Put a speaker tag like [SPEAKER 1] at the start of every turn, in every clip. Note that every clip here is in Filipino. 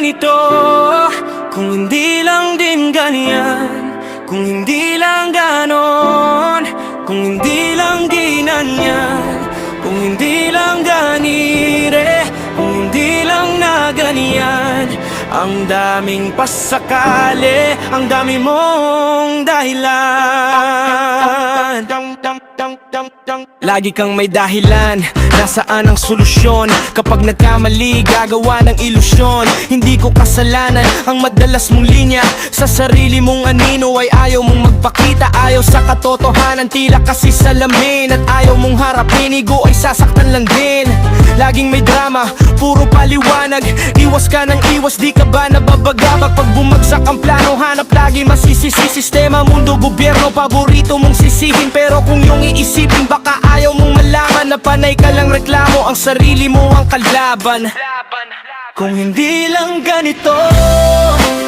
[SPEAKER 1] ganito, kung hindi lang din ganyan, kung hindi lang ganon, kung hindi lang ginanyan, kung hindi lang ganire, kung hindi lang na ganyan. Ang daming pasakali, ang dami mong dahilan. Lagi kang may dahilan, nasaan ang solusyon? Kapag nagkamali, gagawa ng ilusyon. Hindi ko kasalanan ang madalas mong linya. Sa sarili mong anino ay ayaw mong magpakita. Ayaw sa katotohanan, tila kasi salamin. At ayaw mong harapin, ego ay sasaktan lang din. Laging may drama, puro paliwanag. Iwas ka ng iwas, di ka ba nababagabag? Pag bumagsak ang plano, hanap lagi masisisi. Sistema, mundo, gobyerno, paborito mong sisihin. Pero kung yung iisipin, baka ayaw mong malaman na panay ka lang reklamo, ang sarili mo ang kalaban. Kung hindi lang ganito,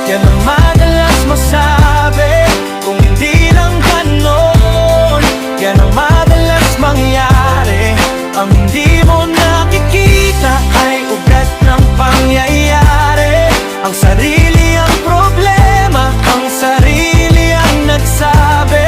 [SPEAKER 1] yan ang madalas masabi. Kung hindi lang ganon, yan ang madalas mangyari. Ang hindi mo nakikita ay ugat ng pangyayari. Ang sarili ang problema, ang sarili ang nagsabi.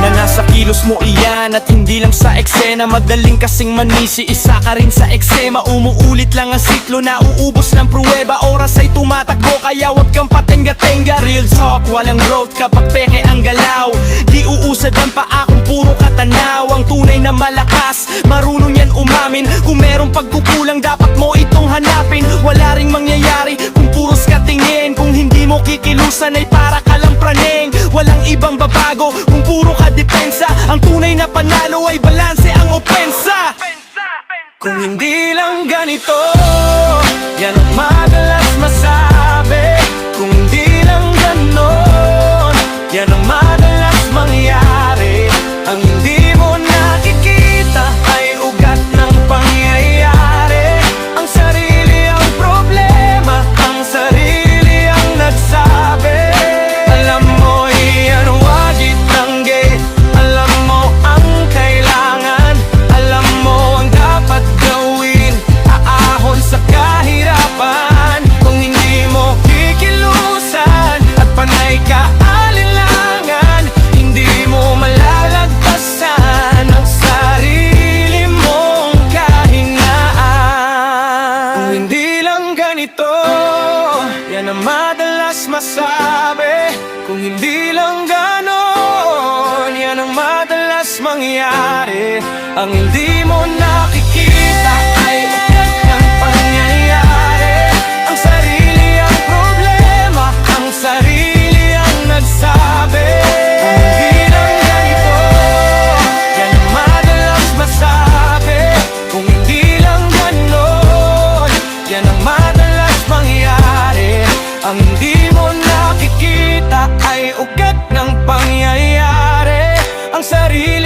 [SPEAKER 1] Na nasa kilos mo iyan at hindi lang sa eksena. Madaling kasing manisi, isa ka rin sa eksema. Umuulit lang ang siklo na uubos ng pruweba. Oras ay tumatakbo kaya wag kang patenga-tenga. Real talk, walang growth kapag peke ang galaw. Di uusad ang paa kung puro katanaw. Ang tunay na malakas, marunong yan umamin. Kung merong pagkukulang dapat mo itong hanapin. Wala ring mangyayari kung puros katingin. Kung hindi mo kikilusan ay para ka lang praneng. Walang ibang babago kung puro ka depensa. Ang tunay na panalo ay balanse ang opensa. Kung hindi lang ganito, yan ang madalas masabi. Kung hindi lang ganon, yan ang madalas mangyari. Ang hindi mo nakikita ay ugat ng pangyayari. Ang sarili ang problema, ang sarili ang nagsabi. Alam mo yan, wag itanggi. Alam mo ang kailangan, alam mo ang dapat gawin. Aahon sa kahirapan, kung hindi mo kikilusan at panay ka alinlangan, hindi mo malalagpasan ang sarili mong kahingaan. Kung hindi lang ganito, yan ang madalas masabi. Kung hindi lang ganon, yan ang madalas mangyari. Ang hindi mo nakikita ay ugat ng pangyayari. Ang sarili ang problema, ang sarili ang nagsabi. Kung hindi lang ganito, yan ang madalas masabi. Kung hindi lang ganon, yan ang madalas mangyari. Ang hindi mo nakikita ay ugat ng pangyayari. Ang sarili